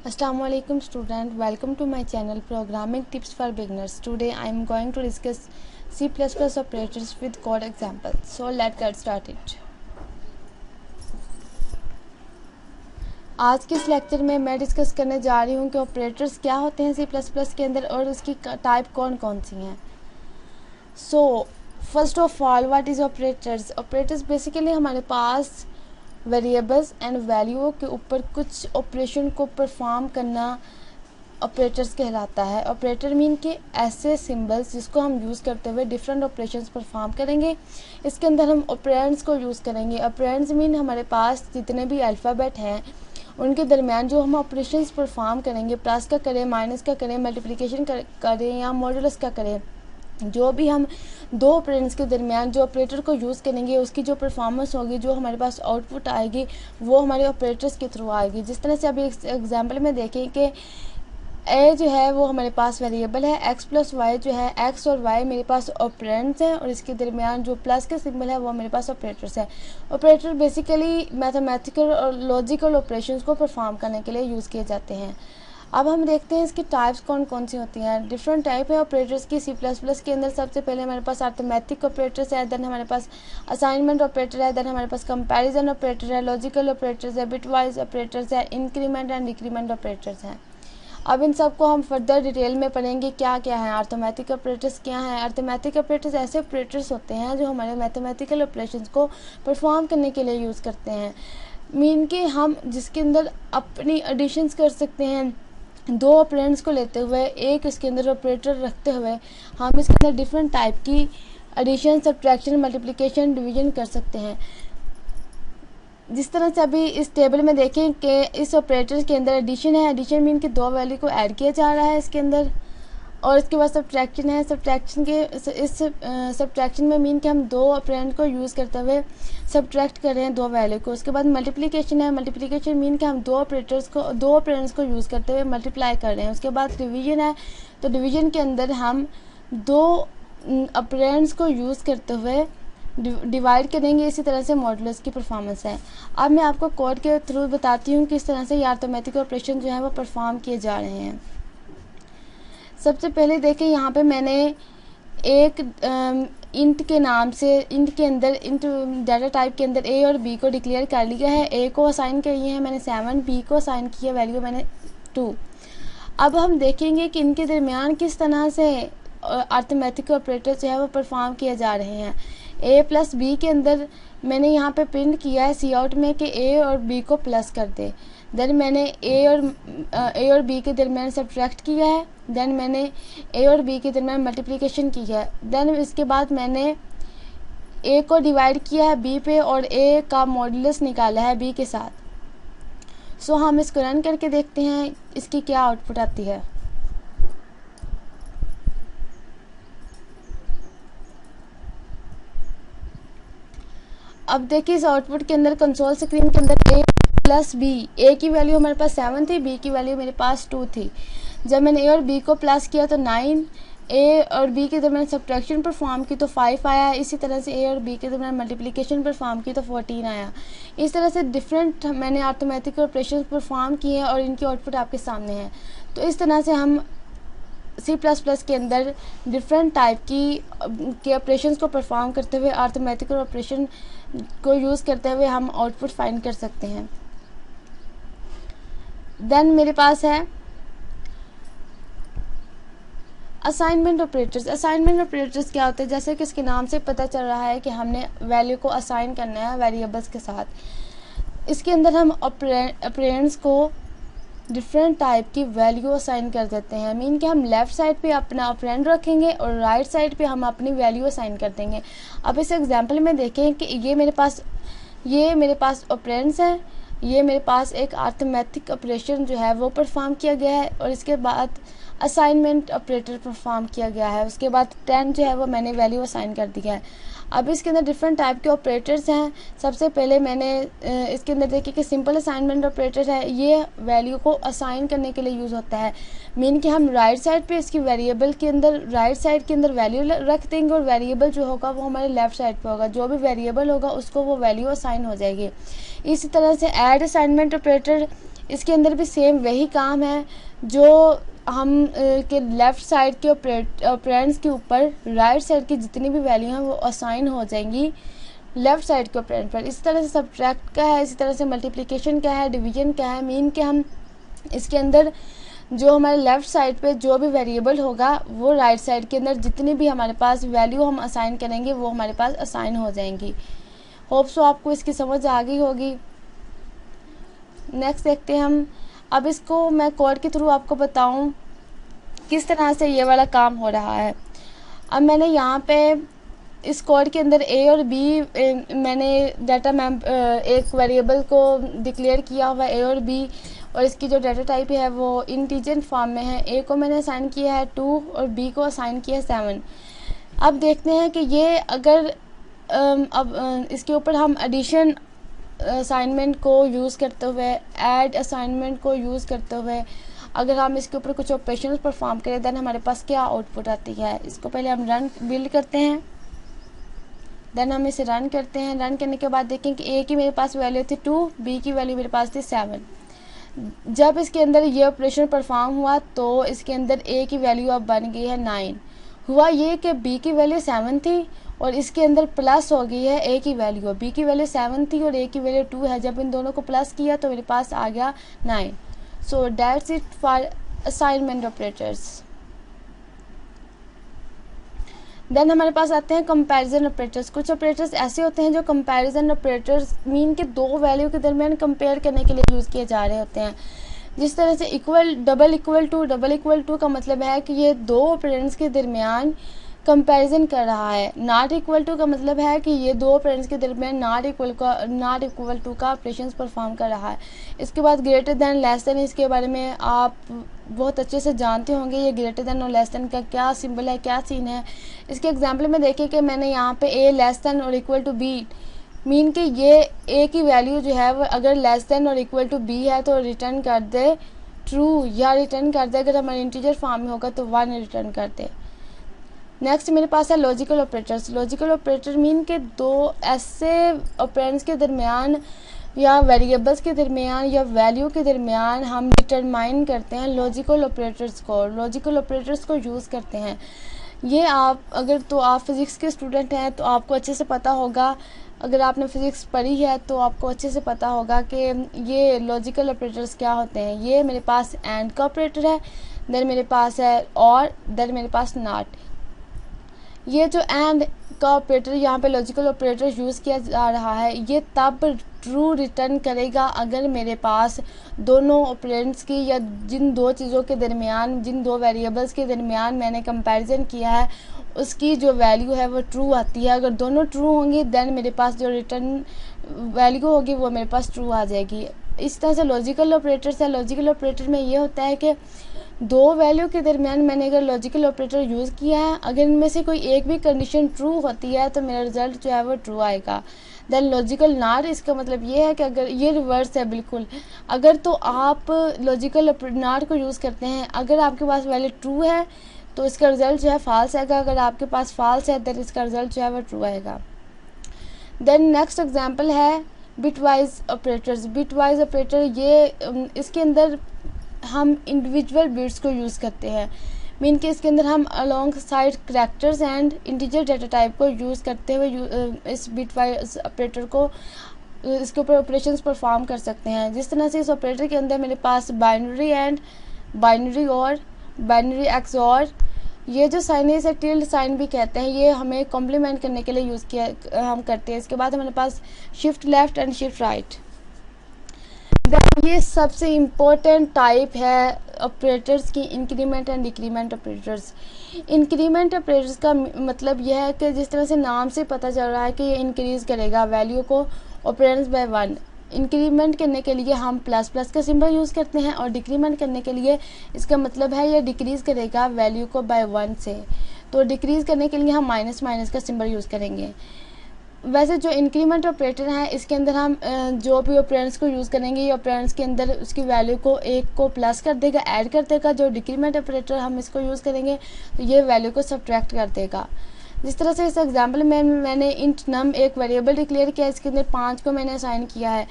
Assalamualaikum student, welcome to my channel Programming Tips for Beginners. Today I am going to discuss C++ operators with code examples. So let's get started. आज के इस lecture में मैं discuss करने जा रही हूँ कि ऑपरेटर्स क्या होते हैं C++ के अंदर और उसकी टाइप कौन कौन सी हैं. So first of all what is operators. Operators basically हमारे पास वेरिएबल्स एंड वैल्यूओं के ऊपर कुछ ऑपरेशन को परफॉर्म करना ऑपरेटर्स कहलाता है. ऑपरेटर मीन के ऐसे सिंबल्स जिसको हम यूज़ करते हुए डिफरेंट ऑपरेशंस परफॉर्म करेंगे. इसके अंदर हम ऑपरेंड्स को यूज़ करेंगे. ऑपरेंड्स मीन हमारे पास जितने भी अल्फ़ाबेट हैं उनके दरमियान जो हम ऑपरेशंस परफॉर्म करेंगे, प्लस का करें, माइनस का करें, मल्टीप्लिकेशन करें या मॉडुलस का करें, जो भी हम दो ऑपरेंड्स के दरमियान जो ऑपरेटर को यूज़ करेंगे उसकी जो परफॉर्मेंस होगी, जो हमारे पास आउटपुट आएगी वो हमारे ऑपरेटर्स के थ्रू आएगी. जिस तरह से अभी एग्जांपल में देखें कि ए जो है वो हमारे पास वेरिएबल है, एक्स प्लस वाई जो है, एक्स और वाई मेरे पास ऑपरेंड्स हैं और इसके दरमियान जो प्लस का सिंबल है वो मेरे पास ऑपरेटर्स है. ऑपरेटर बेसिकली मैथमेटिकल और लॉजिकल ऑपरेशंस को परफॉर्म करने के लिए यूज़ किए जाते हैं. अब हम देखते हैं इसकी टाइप्स कौन कौन सी होती हैं. डिफरेंट टाइप है ऑपरेटर्स की C++ के अंदर. सबसे पहले हमारे पास अरिथमेटिक ऑपरेटर्स है, देन हमारे पास असाइनमेंट ऑपरेटर है, देन हमारे पास कंपैरिजन ऑपरेटर है, लॉजिकल ऑपरेटर्स है, बिटवाइज ऑपरेटर्स है, इंक्रीमेंट एंड डिक्रीमेंट ऑपरेटर्स हैं. अब इन सब को हम फर्दर डिटेल में पढ़ेंगे क्या क्या है. अरिथमेटिक ऑपरेटर्स क्या हैं. अरिथमेटिक ऑपरेटर्स ऐसे ऑपरेटर्स होते हैं जो हमारे मैथमेटिकल ऑपरेशंस को परफॉर्म करने के लिए यूज़ करते हैं. मीन के हम जिसके अंदर अपनी एडिशंस कर सकते हैं, दो ऑपरेंड्स को लेते हुए एक इसके अंदर ऑपरेटर रखते हुए हम इसके अंदर डिफरेंट टाइप की एडिशन, सब्ट्रैक्शन, मल्टीप्लिकेशन, डिवीजन कर सकते हैं. जिस तरह से अभी इस टेबल में देखें कि इस ऑपरेटर के अंदर एडिशन है. एडिशन मीन कि दो वैल्यू को ऐड किया जा रहा है इसके अंदर. और इसके बाद सब्ट्रैक्शन है. सब्ट्रैक्शन के इस सब्ट्रैक्शन में मीन कि हम दो ऑपरेंड को यूज़ करते हुए सब्ट्रैक्ट कर रहे हैं दो वैल्यू को. उसके बाद मल्टीप्लिकेशन है. मल्टीप्लिकेशन मीन कि हम दो ऑपरेंड्स को यूज़ करते हुए मल्टीप्लाई कर रहे हैं. उसके बाद डिवीजन है. तो डिवीजन के अंदर हम दो ऑपरेंड्स को यूज़ करते हुए डिवाइड करेंगे. इसी तरह से मॉडुलस की परफॉर्मेंस है. अब मैं आपको कोड के थ्रू बताती हूँ किस तरह से ये अरिथमेटिक ऑपरेशन जो है वो परफॉर्म किए जा रहे हैं. सबसे पहले देखें यहाँ पे मैंने एक इंट के नाम से इंट के अंदर इंट डाटा टाइप के अंदर ए और बी को डिक्लेयर कर लिया है. ए को असाइन किए हैं मैंने 7, बी को असाइन किया वैल्यू मैंने 2. अब हम देखेंगे कि इनके दरमियान किस तरह से अरिथमेटिक ऑपरेटर जो है वो परफॉर्म किए जा रहे हैं. ए प्लस बी के अंदर मैंने यहाँ पे प्रिंट किया है सी आउट में कि ए और बी को प्लस कर दे. देन मैंने ए और बी के दरमियान सब्ट्रैक्ट किया है. देन मैंने ए और बी के दरमियान मल्टीप्लिकेशन की है. देन इसके बाद मैंने ए को डिवाइड किया है बी पे और ए का मॉडुलस निकाला है बी के साथ. सो हम इसको रन करके देखते हैं इसकी क्या आउटपुट आती है. अब देखिए इस आउटपुट के अंदर कंसोल स्क्रीन के अंदर ए प्लस बी, ए की वैल्यू हमारे पास 7 थी, बी की वैल्यू मेरे पास 2 थी. जब मैंने ए और बी को प्लस किया तो 9, ए और बी के दरमियान सब्ट्रैक्शन परफॉर्म की तो 5 आया. इसी तरह से ए और बी के दरमियान मल्टीप्लिकेशन परफॉर्म की तो 14 आया. इस तरह से डिफरेंट मैंने अरिथमेटिक ऑपरेशन परफॉर्म किए हैं और इनकी आउटपुट आपके सामने है. तो इस तरह से हम C++ के अंदर डिफरेंट टाइप के ऑपरेशंस को परफॉर्म करते हुए अरिथमेटिक ऑपरेशन को यूज़ करते हुए हम आउटपुट फाइंड कर सकते हैं. देन मेरे पास है असाइनमेंट ऑपरेटर्स. असाइनमेंट ऑपरेटर्स क्या होते हैं, जैसे कि इसके नाम से पता चल रहा है कि हमने वैल्यू को असाइन करना है वेरिएबल्स के साथ. इसके अंदर हम ऑपरेंड्स को डिफरेंट टाइप की वैल्यू असाइन कर देते हैं. मीन कि हम लेफ़्ट साइड पे अपना ऑपरेंड रखेंगे और राइट साइड पे हम अपनी वैल्यू असाइन कर देंगे. अब इस एग्जांपल में देखें कि ये मेरे पास ऑपरेंड्स हैं. ये मेरे पास एक अरिथमेटिक ऑपरेशन जो है वो परफॉर्म किया गया है और इसके बाद असाइनमेंट ऑपरेटर परफॉर्म किया गया है. उसके बाद 10 जो है वो मैंने वैल्यू असाइन कर दिया है. अब इसके अंदर डिफरेंट टाइप के ऑपरेटर्स हैं. सबसे पहले मैंने इसके अंदर देखिए कि सिंपल असाइनमेंट ऑपरेटर है. ये वैल्यू को असाइन करने के लिए यूज़ होता है. मीन कि हम राइट साइड पे इसकी वेरिएबल के अंदर राइट साइड के अंदर वैल्यू रख देंगे और वेरिएबल जो होगा वो हमारे लेफ़्ट साइड पे होगा. जो भी वेरिएबल होगा उसको वो वैल्यू असाइन हो जाएगी. इसी तरह से ऐड असाइनमेंट ऑपरेटर इसके अंदर भी सेम वही काम है जो हम के लेफ़्ट साइड के ऑपरेंड्स के ऊपर राइट साइड की जितनी भी वैल्यू हैं वो असाइन हो जाएंगी लेफ़्ट साइड के ऑपरेंड पर। इसी तरह से सब्ट्रैक्ट का है, इसी तरह से मल्टीप्लिकेशन का है, डिवीजन का है, मीन के हम इसके अंदर जो हमारे लेफ़्ट साइड पे जो भी वेरिएबल होगा वो राइट साइड के अंदर जितनी भी हमारे पास वैल्यू हम असाइन करेंगे वो हमारे पास असाइन हो जाएंगी। होप सो आपको इसकी समझ आ गई होगी। नेक्स्ट देखते हैं हम। अब इसको मैं कोड के थ्रू आपको बताऊं किस तरह से ये वाला काम हो रहा है। अब मैंने यहाँ पे इस कोड के अंदर ए और बी मैंने डाटा एक वेरिएबल को डिक्लेयर किया हुआ ए और बी, और इसकी जो डाटा टाइप है वो इंटीजर फॉर्म में है। ए को मैंने असाइन किया है 2 और बी को असाइन किया है 7। अब देखते हैं कि ये अगर अब इसके ऊपर हम एडिशन असाइनमेंट को यूज़ करते हुए, ऐड असाइनमेंट को यूज़ करते हुए अगर हम इसके ऊपर कुछ ऑपरेशन परफॉर्म करें देन हमारे पास क्या आउटपुट आती है। इसको पहले हम रन बिल्ड करते हैं, देन हम इसे रन करते हैं। रन करने के बाद देखें कि ए की मेरे पास वैल्यू थी 2, बी की वैल्यू मेरे पास थी 7। जब इसके अंदर ये ऑपरेशन परफॉर्म हुआ तो इसके अंदर ए की वैल्यू अब बन गई है 9। हुआ ये कि बी की वैल्यू 7 थी और इसके अंदर प्लस हो गई है ए की वैल्यू। बी की वैल्यू 7 थी और ए की वैल्यू 2 है। जब इन दोनों को प्लस किया तो मेरे पास आ गया 9। So that's it for assignment operators. Then हमारे पास आते हैं कंपैरिजन ऑपरेटर्स। कुछ ऑपरेटर्स ऐसे होते हैं जो कंपैरिजन ऑपरेटर्स मीन के दो वैल्यू के दरमियान कंपेयर करने के लिए यूज़ किए जा रहे होते हैं। जिस तरह से इक्वल, डबल इक्वल टू का मतलब है कि ये दो ऑपरेंड्स के दरमियान कंपैरिजन कर रहा है। नॉट इक्वल टू का मतलब है कि ये दो ऑपरेंड्स के दरमियान नॉट इक्वल टू का ऑपरेशंस परफॉर्म कर रहा है। इसके बाद ग्रेटर देन, लेस देन, इसके बारे में आप बहुत अच्छे से जानते होंगे। ये ग्रेटर देन और लेस देन का क्या सिंबल है, क्या सीन है। इसके एग्जाम्पल में देखिए कि मैंने यहाँ पे ए लेस देन और इक्वल टू बी मीन कि ये ए की वैल्यू जो है वो अगर लेस देन और इक्वल टू बी है तो रिटर्न कर दे ट्रू, या रिटर्न कर दे अगर हमारे इंटीजर फॉर्म में होगा तो 1 रिटर्न कर दे। नेक्स्ट मेरे पास है logical operators. Logical operator mean के दो ऐसे ऑपरेंड्स के दरमियान या वेरिएबल्स के दरमियान या वैल्यू के दरमियान हम डिटरमाइन करते हैं लॉजिकल ऑपरेटर्स को यूज़ करते हैं। ये आप अगर तो आप फिज़िक्स के स्टूडेंट हैं तो आपको अच्छे से पता होगा, अगर आपने फिज़िक्स पढ़ी है तो आपको अच्छे से पता होगा कि ये लॉजिकल ऑपरेटर्स क्या होते हैं। ये मेरे पास एंड का ऑपरेटर है, देन मेरे पास है और, देन मेरे पास नॉट। ये जो एंड का ऑपरेटर यहाँ पे लॉजिकल ऑपरेटर यूज़ किया जा रहा है ये तब ट्रू रिटर्न करेगा अगर मेरे पास दोनों ऑपरेंड्स की या जिन दो चीज़ों के दरमियान, जिन दो वेरिएबल्स के दरमियान मैंने कंपैरिजन किया है उसकी जो वैल्यू है वो ट्रू आती है। अगर दोनों ट्रू होंगी देन मेरे पास जो रिटर्न वैल्यू होगी वो मेरे पास ट्रू आ जाएगी। इस तरह से लॉजिकल ऑपरेटर्स है। लॉजिकल ऑपरेटर में ये होता है कि दो वैल्यू के दरमियान मैंने अगर लॉजिकल ऑपरेटर यूज़ किया है, अगर इनमें से कोई एक भी कंडीशन ट्रू होती है तो मेरा रिजल्ट जो है वो ट्रू आएगा। देन लॉजिकल नॉट, इसका मतलब ये है कि अगर ये रिवर्स है बिल्कुल, अगर तो आप लॉजिकल नॉट को यूज़ करते हैं, अगर आपके पास वैल्यू ट्रू है तो इसका रिजल्ट जो है फॉल्स आएगा, अगर आपके पास फॉल्स है देन इसका रिजल्ट जो है वो ट्रू आएगा। देन नेक्स्ट एग्जाम्पल है बिटवाइज ऑपरेटर्स। बिटवाइज ऑपरेटर ये इसके अंदर हम इंडिविजुअल बिट्स को यूज़ करते हैं, मीन के इसके अंदर हम along side characters and integer data type को यूज़ करते हुए इस बिटवाइज ऑपरेटर को इसके ऊपर ऑपरेशंस परफॉर्म कर सकते हैं। जिस तरह से इस ऑपरेटर के अंदर मेरे पास बाइनरी एंड, बाइनरी और, बाइनरी एक्सऑर, ये जो साइन है इसे टिल्ड साइन भी कहते हैं, ये हमें कॉम्प्लीमेंट करने के लिए यूज़ किया हम करते हैं। इसके बाद हमारे पास shift left and shift right. ये सबसे इम्पोर्टेंट टाइप है ऑपरेटर्स की, increment and decrement operators. Increment operators का मतलब यह है कि जिस तरह से नाम से पता चल रहा है कि ये इंक्रीज़ करेगा वैल्यू को ऑपरेंड्स बाय 1। इंक्रीमेंट करने के लिए हम प्लस प्लस का सिंबल यूज़ करते हैं और डिक्रीमेंट करने के लिए इसका मतलब है ये डिक्रीज़ करेगा वैल्यू को बाय 1 से। तो डिक्रीज़ करने के लिए हम माइनस माइनस का सिंबल यूज़ करेंगे। वैसे जो इंक्रीमेंट ऑपरेटर है इसके अंदर हम जो भी ऑपरेंड्स को यूज़ करेंगे ये ऑपरेंड्स के अंदर उसकी वैल्यू को एक को प्लस कर देगा, ऐड कर देगा। जो डिक्रीमेंट ऑपरेटर हम इसको यूज़ करेंगे तो ये वैल्यू को सब्ट्रैक्ट कर देगा। जिस तरह से इस एग्जाम्पल में मैंने इंट नम एक वेरिएबल डिक्लेयर किया, इसके अंदर 5 को मैंने असाइन किया है।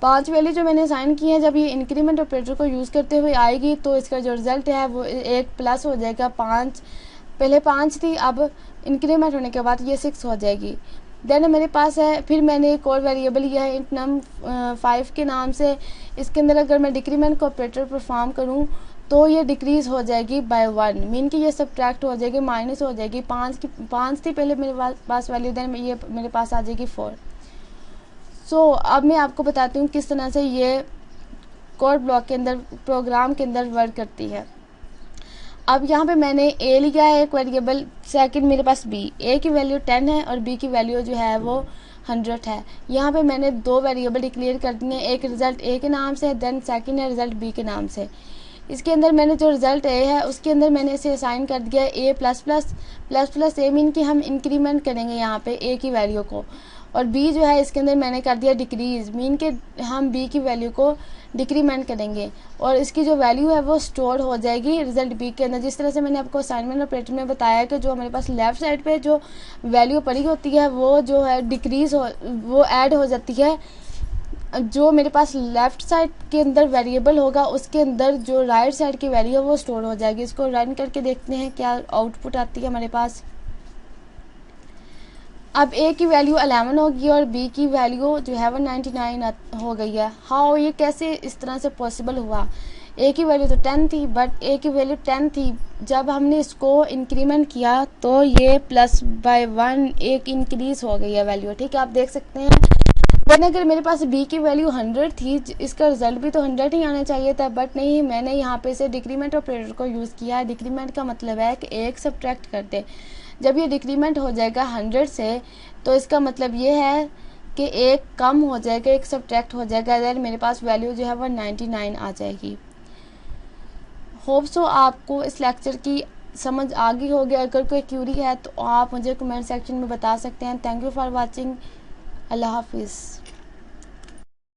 5 वैल्यू जो मैंने असाइन की है, जब ये इंक्रीमेंट ऑपरेटर को यूज़ करते हुए आएगी तो इसका जो रिज़ल्ट है वो 1 प्लस हो जाएगा 5, पहले 5 थी, अब इंक्रीमेंट होने के बाद ये 6 हो जाएगी। देन मेरे पास है, फिर मैंने एक और वेरिएबल लिया है इंट नम 5 के नाम से। इसके अंदर अगर मैं डिक्रीमेंट को ऑपरेटर परफॉर्म करूँ तो ये डिक्रीज़ हो जाएगी बाय 1, मीन कि ये सब्ट्रैक्ट हो जाएगी, माइनस हो जाएगी। 5 थी पहले मेरे पास वैल्यू, देन ये मेरे पास आ जाएगी 4। सो अब मैं आपको बताती हूँ किस तरह से ये कोड ब्लॉक के अंदर, प्रोग्राम के अंदर वर्क करती है। अब यहाँ पे मैंने ए लिया है एक वेरिएबल, सेकंड मेरे पास बी। ए की वैल्यू 10 है और बी की वैल्यू जो है वो 100 है। यहाँ पे मैंने 2 वेरिएबल डिक्लेयर कर दिए, एक रिज़ल्ट ए के नाम से, देन सेकंड है रिज़ल्ट बी के नाम से। इसके अंदर मैंने जो रिज़ल्ट ए है उसके अंदर मैंने इसे असाइन कर दिया ए प्लस प्लस ए, मीन कि हम इंक्रीमेंट करेंगे यहाँ पे ए की वैल्यू को। और बी जो है इसके अंदर मैंने कर दिया डिक्रीज़, मीन कि हम बी की वैल्यू को डिक्रीमेंट करेंगे और इसकी जो वैल्यू है वो स्टोर हो जाएगी रिजल्ट बी के अंदर। जिस तरह से मैंने आपको असाइनमेंट ऑपरेटर में बताया कि जो हमारे पास लेफ़्ट साइड पे जो वैल्यू पड़ी होती है वो जो है डिक्रीज़ हो, वो ऐड हो जाती है। जो मेरे पास लेफ़्ट साइड के अंदर वेरिएबल होगा उसके अंदर जो राइट साइड की वैल्यू है वो स्टोर हो जाएगी। इसको रन करके देखते हैं क्या आउटपुट आती है हमारे पास। अब ए की वैल्यू 11 होगी और बी की वैल्यू जो है वो 99 हो गई है। हाउ, ये कैसे इस तरह से पॉसिबल हुआ? ए की वैल्यू तो 10 थी, बट ए की वैल्यू 10 थी, जब हमने इसको इंक्रीमेंट किया तो ये प्लस बाय 1 एक इंक्रीज हो गई है वैल्यू। ठीक है, आप देख सकते हैं। वरन अगर मेरे पास बी की वैल्यू 100 थी, इसका रिजल्ट भी तो 100 ही आना चाहिए था, बट नहीं, मैंने यहाँ पे से डिक्रीमेंट ऑपरेटर को यूज़ किया है। डिक्रीमेंट का मतलब है कि एक सब्ट्रैक्ट कर दे। जब ये डिक्रीमेंट हो जाएगा 100 से तो इसका मतलब ये है कि एक कम हो जाएगा, एक सब्ट्रैक्ट हो जाएगा, देन मेरे पास वैल्यू जो है वो 99 आ जाएगी। होप सो आपको इस लेक्चर की समझ आ गई होगी। अगर कोई क्यूरी है तो आप मुझे कमेंट सेक्शन में बता सकते हैं। Thank you for watching. अल्लाह हाफिज़।